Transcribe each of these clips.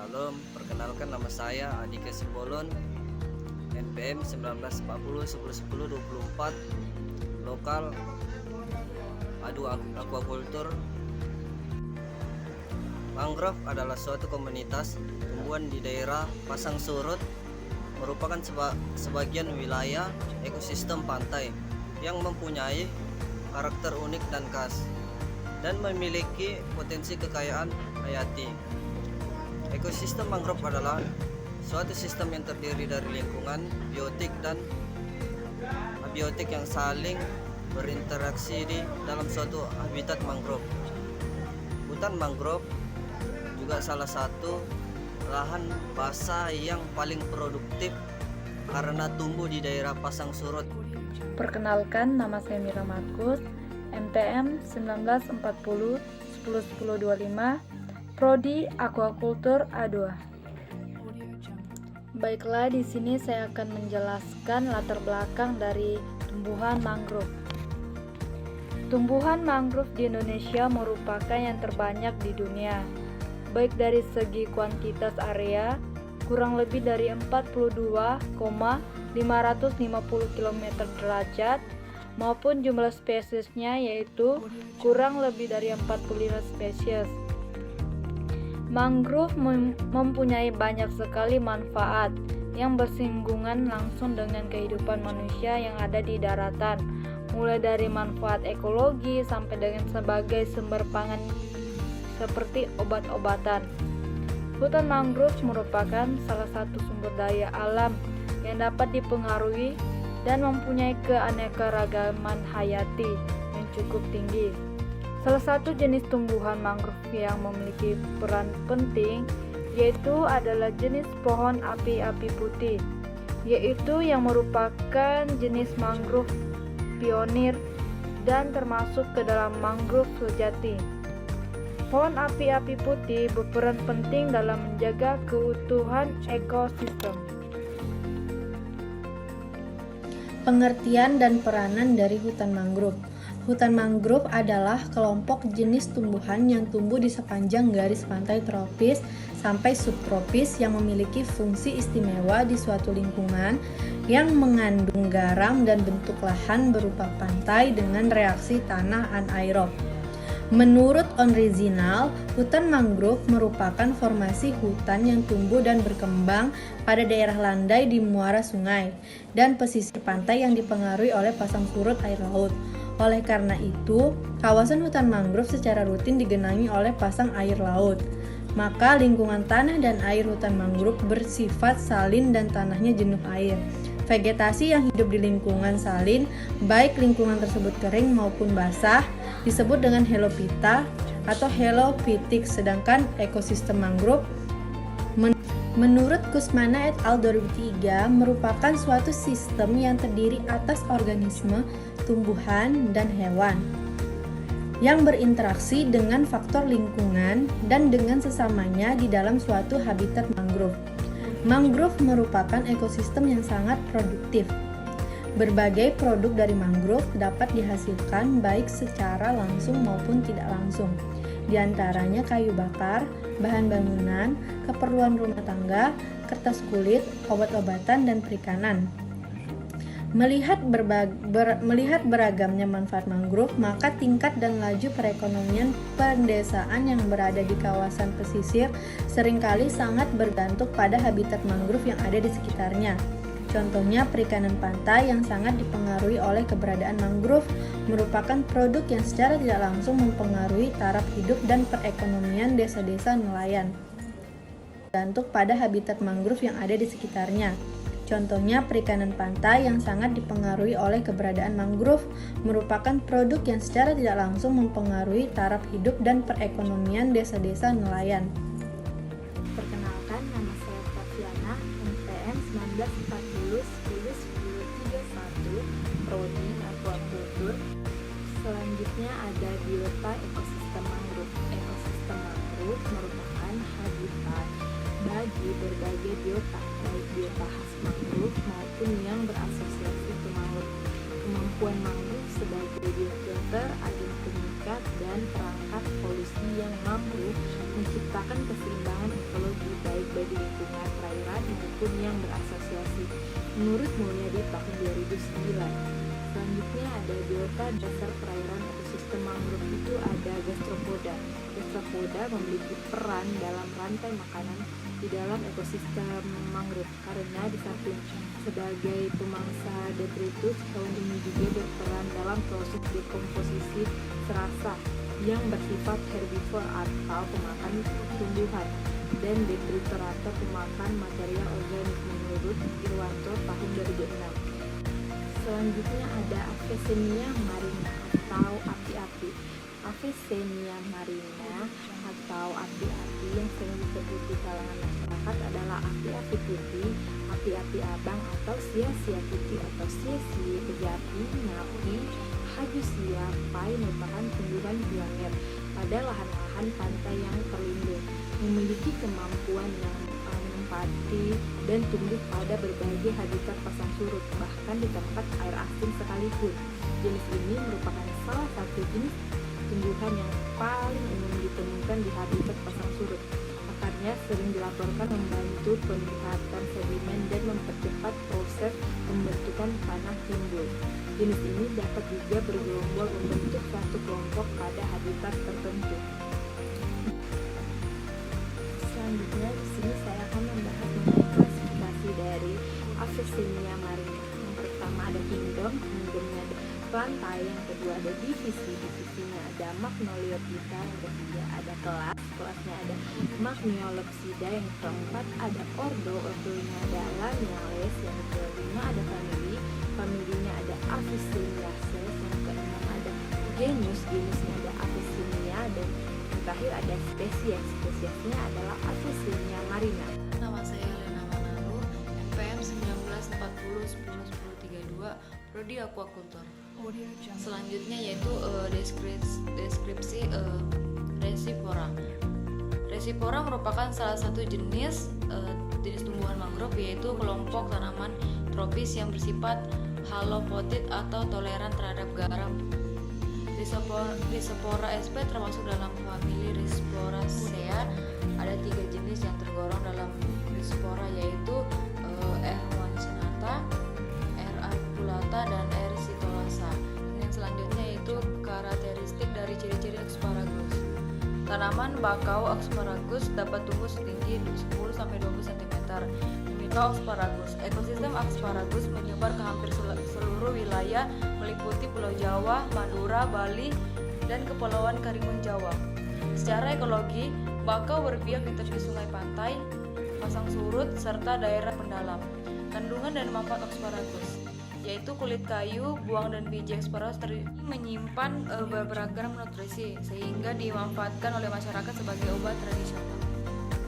Shalom, perkenalkan nama saya Andika Simbolon, NPM 1940 1010 24, lokal Adu Aquaculture. Mangrove adalah suatu komunitas tumbuhan di daerah pasang surut, merupakan sebagian wilayah ekosistem pantai yang mempunyai karakter unik dan khas dan memiliki potensi kekayaan hayati. Ekosistem mangrove adalah suatu sistem yang terdiri dari lingkungan biotik dan abiotik yang saling berinteraksi di dalam suatu habitat mangrove. Hutan mangrove juga salah satu lahan basah yang paling produktif karena tumbuh di daerah pasang surut. Perkenalkan, nama saya Mira Markus, MTM 1940 1010 25, Prodi Aquaculture A2. Baiklah, di sini saya akan menjelaskan latar belakang dari tumbuhan mangrove. Tumbuhan mangrove di Indonesia merupakan yang terbanyak di dunia, baik dari segi kuantitas area, kurang lebih dari 42,550 km², maupun jumlah spesiesnya yaitu kurang lebih dari 45 spesies. Mangrove mempunyai banyak sekali manfaat yang bersinggungan langsung dengan kehidupan manusia yang ada di daratan, mulai dari manfaat ekologi sampai dengan sebagai sumber pangan seperti obat-obatan. Hutan mangrove merupakan salah satu sumber daya alam yang dapat dipengaruhi dan mempunyai keanekaragaman hayati yang cukup tinggi. Salah satu jenis tumbuhan mangrove yang memiliki peran penting yaitu adalah jenis pohon api-api putih, yaitu yang merupakan jenis mangrove pionir dan termasuk ke dalam mangrove sejati. Pohon api-api putih berperan penting dalam menjaga keutuhan ekosistem. Pengertian dan peranan dari hutan mangrove. Hutan mangrove adalah kelompok jenis tumbuhan yang tumbuh di sepanjang garis pantai tropis sampai subtropis yang memiliki fungsi istimewa di suatu lingkungan yang mengandung garam dan bentuk lahan berupa pantai dengan reaksi tanah anaerob. Menurut Onrezinal, hutan mangrove merupakan formasi hutan yang tumbuh dan berkembang pada daerah landai di muara sungai dan pesisir pantai yang dipengaruhi oleh pasang surut air laut. Oleh karena itu, kawasan hutan mangrove secara rutin digenangi oleh pasang air laut. Maka lingkungan tanah dan air hutan mangrove bersifat salin dan tanahnya jenuh air. Vegetasi yang hidup di lingkungan salin, baik lingkungan tersebut kering maupun basah, disebut dengan helophyta atau helophytic, sedangkan ekosistem mangrove menurut Kusmana et al. 2003 merupakan suatu sistem yang terdiri atas organisme, tumbuhan, dan hewan yang berinteraksi dengan faktor lingkungan dan dengan sesamanya di dalam suatu habitat mangrove. Mangrove merupakan ekosistem yang sangat produktif. Berbagai produk dari mangrove dapat dihasilkan baik secara langsung maupun tidak langsung. Di antaranya kayu bakar, bahan bangunan, keperluan rumah tangga, kertas kulit, obat-obatan, dan perikanan. Melihat beragamnya manfaat mangrove, maka tingkat dan laju perekonomian pedesaan yang berada di kawasan pesisir seringkali sangat bergantung pada habitat mangrove yang ada di sekitarnya. Contohnya perikanan pantai yang sangat dipengaruhi oleh keberadaan mangrove merupakan produk yang secara tidak langsung mempengaruhi taraf hidup dan perekonomian desa-desa nelayan. Bergantung pada habitat mangrove yang ada di sekitarnya. Contohnya perikanan pantai yang sangat dipengaruhi oleh keberadaan mangrove merupakan produk yang secara tidak langsung mempengaruhi taraf hidup dan perekonomian desa-desa nelayan. Perkenalkan, nama saya Tatiana, MTM 1940 1010 31, Prodi Aquaculture. Selanjutnya ada biota ekosistem mangrove. Ekosistem mangrove merupakan habitat bagi berbagai biota, baik biota khas mangrove maupun yang berasosiasi ke mangrove. Kemampuan mangrove sebagai biofilter, agen pengikat, dan perangkat polusi yang mampu menciptakan keseimbangan ekologi baik pribadi lingkungan perairan maupun yang berasosiasi menurut Mulyadi tahun 2009. Selanjutnya ada biota dasar perairan ekosistem mangrove itu ada gastropoda. Gastropoda memiliki peran dalam rantai makanan di dalam ekosistem mangrove karena di samping sebagai pemangsa detritus, hewan ini juga berperan dalam proses dekomposisi serasa yang bersifat herbivore atau pemakan tumbuhan dan detritor atau pemakan material organik menurut Irwanto tahun 2006. Selanjutnya ada Avicennia marina atau api-api. Avicennia marina atau api-api yang sering disebut di kalangan masyarakat adalah api-api putih, api-api abang atau sia-sia putih atau sia-sia kejati, napi, hajusia, pai merupakan tumbuhan buanger pada lahan-lahan pantai yang terlindung, memiliki kemampuan yang menempati dan tumbuh pada berbagai habitat pasang surut, bahkan di tempat air asin sekalipun. Jenis ini merupakan salah satu jenis tumbuhan yang paling umum ditemukan di habitat pasang surut. Akarnya sering dilaporkan membantu peningkatan sedimen dan mempercepat proses pembentukan tanah timbul. Jenis ini dapat juga bergelombol membentuk suatu kelompok pada habitat tertentu. Selanjutnya di sini saya akan membahas mengenai klasifikasi dari Avicennia marina. Yang pertama ada kingdomnya ada rantai, yang kedua ada divisinya ada Magnoliophyta, yang ketiga ada kelasnya ada Magniolopsida, yang keempat ada ordonya ada Lamiales, yang kelima ada familinya ada Avicenniaceae, yang keenam ada genusnya ada Avicennia, dan yang terakhir ada spesiesnya adalah Avicennia marina. Nama saya Lena Manaru, NPM 1940 10 10 32, Prodi Aquaculture. Selanjutnya yaitu deskripsi Resipora. Resipora merupakan salah satu jenis tumbuhan mangrove, yaitu kelompok tanaman tropis yang bersifat halofotit atau toleran terhadap garam. Rhizophora sp termasuk dalam famili Rhizophoracea. Ada 3 jenis yang tergolong dalam Rhizophora, yaitu R. moncinata, R. articulata, dan R. cytolasa. Yang selanjutnya yaitu karakteristik dari ciri-ciri asparagus. Tanaman bakau asparagus dapat tumbuh setinggi 10-20 cm. Mikau asparagus. Ekosistem asparagus menyebar ke hampir seluruh wilayah meliputi Pulau Jawa, Madura, Bali, dan Kepulauan Karimun Jawa. Secara ekologi, bakau berbiak di tepi sungai pantai, pasang surut, serta daerah pendalam. Kandungan dan manfaat asparagus yaitu kulit kayu, buang dan biji asparagus menyimpan beragam nutrisi sehingga dimanfaatkan oleh masyarakat sebagai obat tradisional.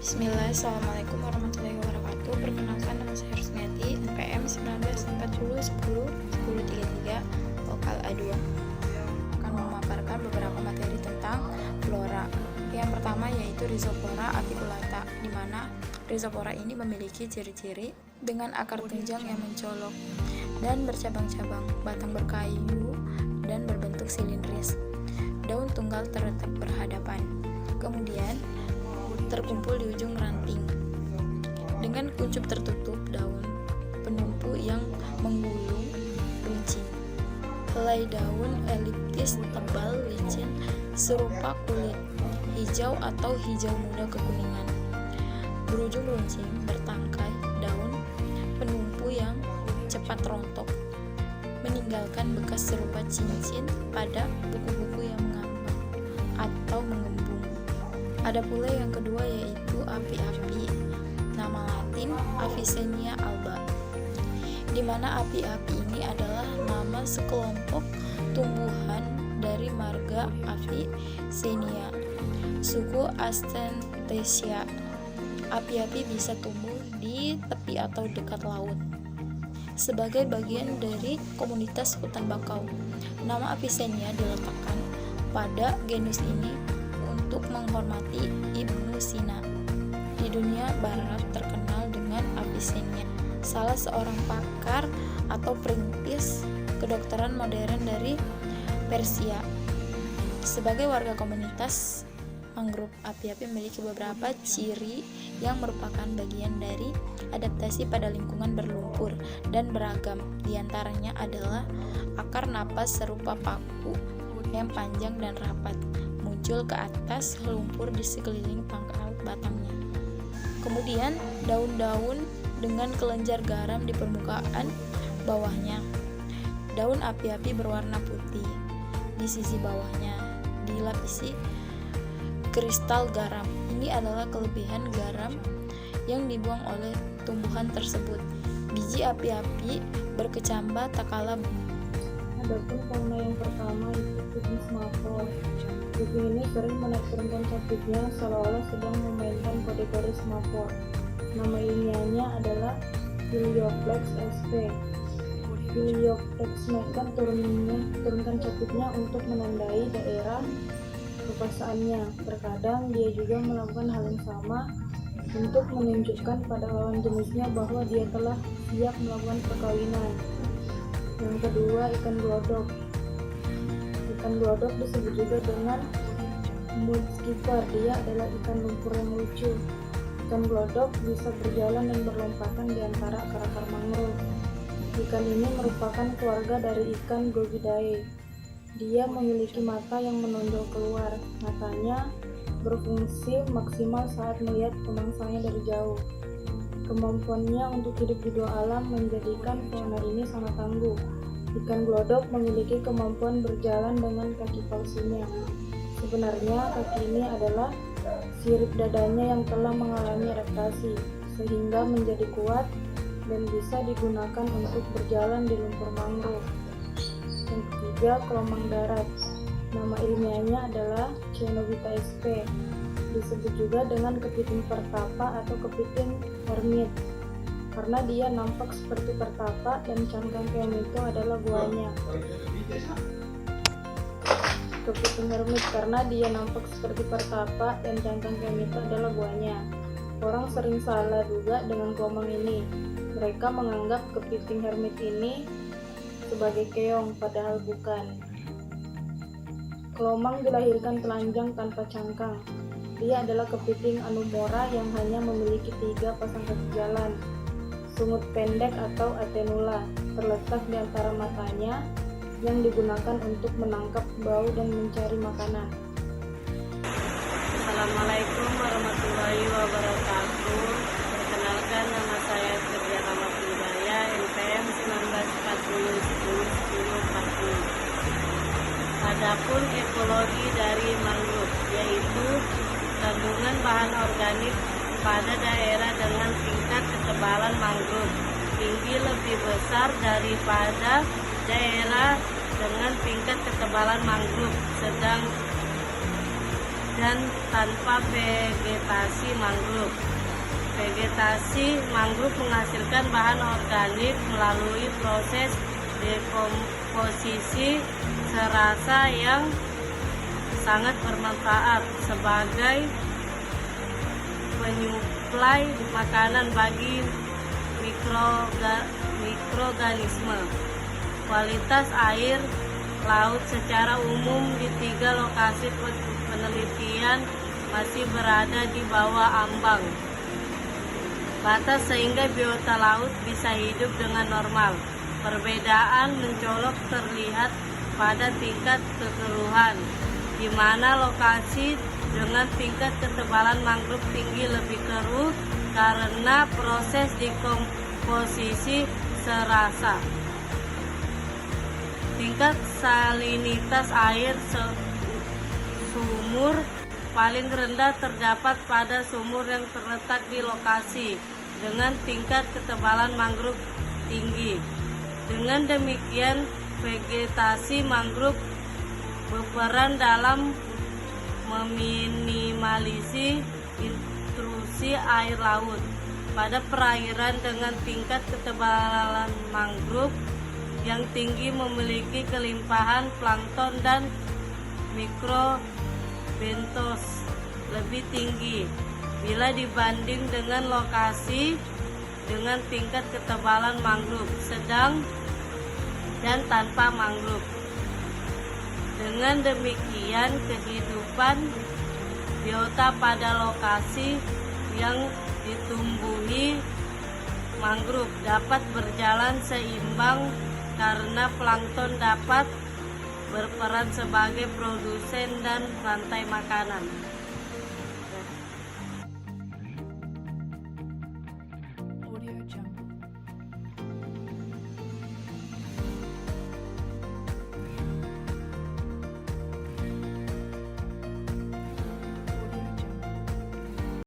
Bismillah, Assalamualaikum warahmatullahi wabarakatuh. Perkenalkan, nama saya Rusmiati, NPM 1940 10 10 33, vokal A2. Akan memaparkan beberapa materi tentang flora. Yang pertama yaitu Rhizophora apiculata, di mana Rhizophora ini memiliki ciri-ciri dengan akar tunjang yang mencolok dan bercabang-cabang, batang berkayu dan berbentuk silindris. Daun tunggal terletak berhadapan. Kemudian terkumpul di ujung ranting dengan kuncup tertutup daun penumpu yang menggulung runcing. Helai daun eliptis tebal licin serupa kulit, hijau atau hijau muda kekuningan. Berujung runcing, bertangkai daun penumpu yang cepat rontok, meninggalkan bekas serupa cincin pada buku-buku yang mengambang atau mengembung. Ada pula yang kedua yaitu api-api, nama latin Avicennia alba, di mana api-api ini adalah nama sekelompok tumbuhan dari marga Avicennia, suku Astranthecia. Api-api bisa tumbuh di tepi atau dekat laut sebagai bagian dari komunitas hutan bakau. Nama Avicennia diletakkan pada genus ini untuk menghormati Ibnu Sina. Di dunia barat terkenal dengan Avicennia, salah seorang pakar atau perintis kedokteran modern dari Persia. Sebagai warga komunitas mangrove api-api memiliki beberapa ciri yang merupakan bagian dari adaptasi pada lingkungan berlumpur dan beragam. Di antaranya adalah akar napas serupa paku yang panjang dan rapat, muncul ke atas lumpur di sekeliling pangkal batangnya. Kemudian daun-daun dengan kelenjar garam di permukaan bawahnya. Daun api-api berwarna putih. Di sisi bawahnya dilapisi kristal garam. Ini adalah kelebihan garam yang dibuang oleh tumbuhan tersebut. Biji api-api berkecambah tak kalah. Adapun fauna yang pertama itu kuping semafor. Kuping ini sering menaik-turunkan capitnya seolah-olah sedang memainkan kode-kode semafor. Nama ilmiahnya adalah Helioplex sp. Helioplex mekan turunkan capitnya untuk menandai daerah kekuasaannya. Terkadang dia juga melakukan hal yang sama untuk menunjukkan pada lawan jenisnya bahwa dia telah siap melakukan perkawinan. Yang kedua, ikan glodok. Ikan glodok disebut juga dengan mudskipper. Dia adalah ikan lumpur yang lucu. Ikan glodok bisa berjalan dan berlompatan di antara akar-akar mangrove. Ikan ini merupakan keluarga dari ikan Gobiidae. Dia memiliki mata yang menonjol keluar. Matanya berfungsi maksimal saat melihat pemangsanya dari jauh. Kemampuannya untuk hidup di dua alam menjadikan fauna ini sangat tangguh. Ikan glodok memiliki kemampuan berjalan dengan kaki palsunya. Sebenarnya kaki ini adalah sirip dadanya yang telah mengalami adaptasi, sehingga menjadi kuat dan bisa digunakan untuk berjalan di lumpur mangrove. Yang ketiga, kelomang darat. Nama ilmiahnya adalah Cenobita sp. Disebut juga dengan kepiting pertapa atau kepiting hermit, karena dia nampak seperti pertapa dan cangkang keong itu adalah buahnya. Kepiting hermit karena dia nampak seperti pertapa dan cangkang keong itu adalah buahnya. Orang sering salah juga dengan kelomang ini. Mereka menganggap kepiting hermit ini sebagai keong, padahal bukan. Kelomang dilahirkan telanjang tanpa cangkang. Dia adalah kepiting Anomora yang hanya memiliki 3 pasang kaki jalan. Sungut pendek atau atenula terletak di antara matanya yang digunakan untuk menangkap bau dan mencari makanan. Assalamualaikum warahmatullahi wabarakatuh. Perkenalkan, nama saya Surya Rahmat Hidaya, NPM 1940101040. Adapun ekologi dari mangrove, yaitu kandungan bahan organik pada daerah dengan tingkat ketebalan mangrove tinggi lebih besar daripada daerah dengan tingkat ketebalan mangrove sedang dan tanpa vegetasi mangrove. Vegetasi mangrove menghasilkan bahan organik melalui proses dekomposisi serasa yang sangat bermanfaat sebagai penyuplai makanan bagi mikroorganisme. Kualitas air laut secara umum di 3 lokasi penelitian masih berada di bawah ambang batas sehingga biota laut bisa hidup dengan normal. Perbedaan mencolok terlihat pada tingkat kekeruhan, di mana lokasi dengan tingkat ketebalan mangrove tinggi lebih keruh karena proses dekomposisi serasa. Tingkat salinitas air sumur paling rendah terdapat pada sumur yang terletak di lokasi dengan tingkat ketebalan mangrove tinggi. Dengan demikian, vegetasi mangrove berperan dalam meminimalisasi intrusi air laut. Pada perairan dengan tingkat ketebalan mangrove yang tinggi memiliki kelimpahan plankton dan mikrobentos lebih tinggi bila dibanding dengan lokasi dengan tingkat ketebalan mangrove sedang dan tanpa mangrove. Dengan demikian, kehidupan biota pada lokasi yang ditumbuhi mangrove dapat berjalan seimbang karena plankton dapat berperan sebagai produsen dan rantai makanan.